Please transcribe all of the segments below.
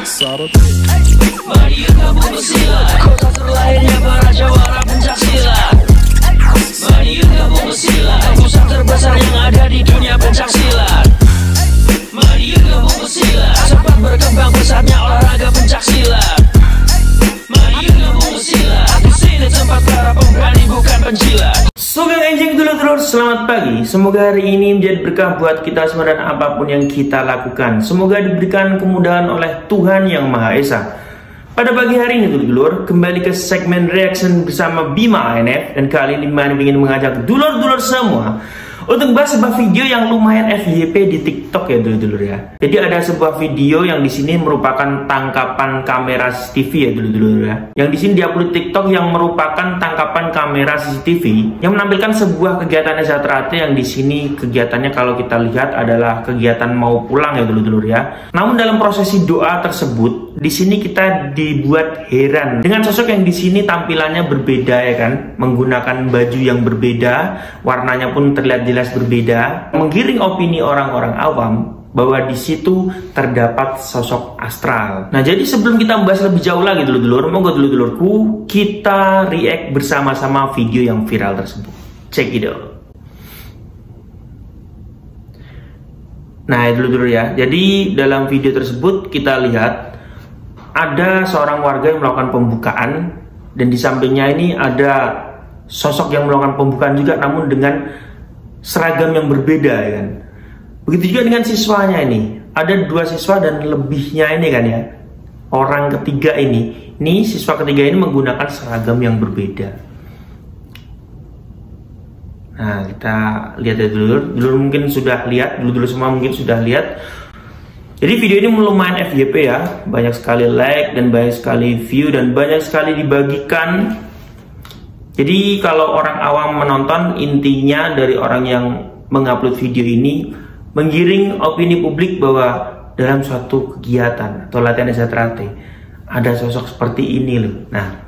Mari yuk kamu bersilat, kota terlahirnya para jawara pencaksilat. Mari yuk kamu bersilat, pusat terbesar yang ada di dunia pencaksilat. Mari yuk kamu bersilat, cepat berkembang pesatnya olahraga pencaksilat. Mari yuk kamu bersilat, di sini tempat para pemberani bukan penjilat. Sugeng enjing dulur-dulur, selamat pagi. Semoga hari ini menjadi berkah buat kita semua dan apapun yang kita lakukan. Semoga diberikan kemudahan oleh Tuhan Yang Maha Esa. Pada pagi hari ini dulur-dulur, kembali ke segmen reaction bersama Bima ANF. Dan kali ini Bima ingin mengajak dulur-dulur semua untuk bahas sebuah video yang lumayan FYP di TikTok ya dulur-dulur ya. Jadi ada sebuah video yang di sini merupakan tangkapan kamera CCTV ya dulur-dulur ya. Yang di sini diupload TikTok yang merupakan tangkapan kamera CCTV yang menampilkan sebuah kegiatan Reza Trate yang di sini kegiatannya kalau kita lihat adalah kegiatan mau pulang ya dulur-dulur ya. Namun dalam prosesi doa tersebut di sini kita dibuat heran dengan sosok yang di sini tampilannya berbeda ya kan, menggunakan baju yang berbeda, warnanya pun terlihat jelas berbeda, menggiring opini orang-orang awam bahwa di situ terdapat sosok astral. Nah, jadi sebelum kita membahas lebih jauh lagi dulur-dulur, monggo dulur-dulurku kita react bersama-sama video yang viral tersebut. Check it out. Nah, dulur-dulur ya. Jadi dalam video tersebut kita lihat ada seorang warga yang melakukan pembukaan dan di sampingnya ini ada sosok yang melakukan pembukaan juga namun dengan seragam yang berbeda ya kan. Begitu juga dengan siswanya ini. Ada dua siswa dan lebihnya ini kan ya. Orang ketiga ini siswa ketiga ini menggunakan seragam yang berbeda. Nah, kita lihat ya dulur mungkin sudah lihat, dulur semua mungkin sudah lihat. Jadi video ini lumayan FYP ya, banyak sekali like dan banyak sekali view dan banyak sekali dibagikan. Jadi kalau orang awam menonton, intinya dari orang yang mengupload video ini menggiring opini publik bahwa dalam suatu kegiatan atau latihan Reza Trate ada sosok seperti ini loh. Nah,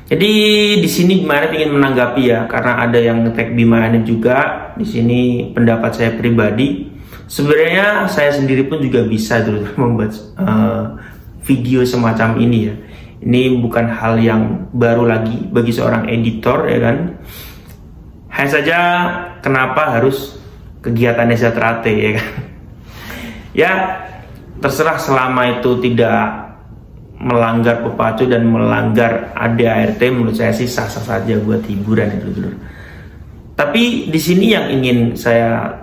jadi di sini Bima ingin menanggapi ya, karena ada yang nge-tag Bima juga. Di sini pendapat saya pribadi. Sebenarnya saya sendiri pun juga bisa dulu membuat video semacam ini ya. Ini bukan hal yang baru lagi bagi seorang editor ya kan. Hanya saja kenapa harus kegiatan Reza Trate ya kan. Ya terserah selama itu tidak melanggar pepacu dan melanggar ADART, menurut saya sih sah-sah saja buat hiburan ya dulur. Tapi di sini yang ingin saya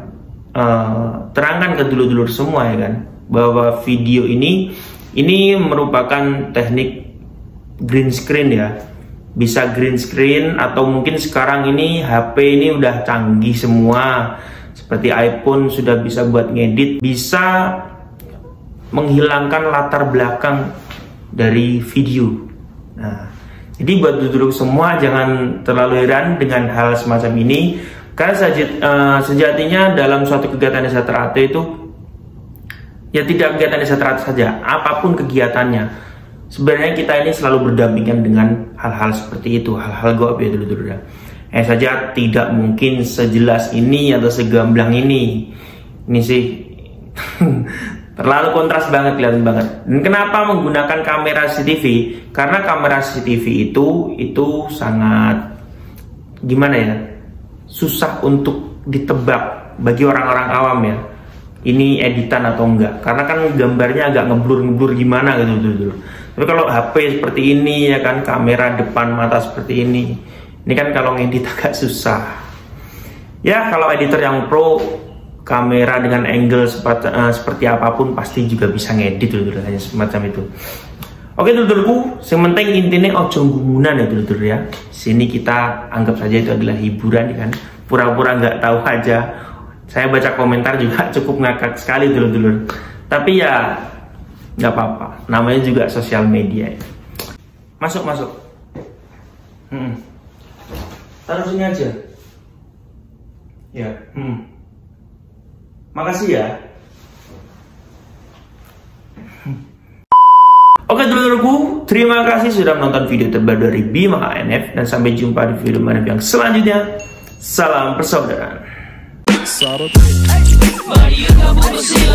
terangkan ke dulur-dulur semua ya kan, bahwa video ini merupakan teknik green screen ya. Bisa green screen atau mungkin sekarang ini HP ini udah canggih semua, seperti iPhone sudah bisa buat ngedit, bisa menghilangkan latar belakang dari video. Nah, jadi buat dulur semua jangan terlalu heran dengan hal semacam ini. Karena sejatinya dalam suatu kegiatan Reza Trate itu ya tidak kegiatan Reza Trate saja, apapun kegiatannya sebenarnya kita ini selalu berdampingan dengan hal-hal seperti itu, hal-hal goib ya dulu-dulu ya. Saja tidak mungkin sejelas ini atau segamblang ini sih terlalu kontras banget, kelihatan banget. Dan kenapa menggunakan kamera CCTV? Karena kamera CCTV itu sangat gimana ya, susah untuk ditebak bagi orang-orang awam ya, ini editan atau enggak, karena kan gambarnya agak ngeblur gimana gitu dulu. Tapi kalau HP seperti ini ya kan, kamera depan mata seperti ini kan kalau ngedit agak susah ya. Kalau editor yang pro, kamera dengan angle seperti apapun pasti juga bisa ngedit dulu, hanya semacam itu. Oke dulurku, yang penting intinya ojo gumunan ya dulur ya. Sini kita anggap saja itu adalah hiburan ya kan, pura-pura nggak tahu aja. Saya baca komentar juga cukup ngakak sekali dulur-dulur. Tapi ya nggak apa-apa, namanya juga sosial media ya. Masuk. Taruh sini aja. Ya. Makasih ya. Oke dulurku, terima kasih sudah menonton video terbaru dari Bima ANF dan sampai jumpa di video ANF yang selanjutnya. Salam persaudaraan. Mari yuk kamu bersilat.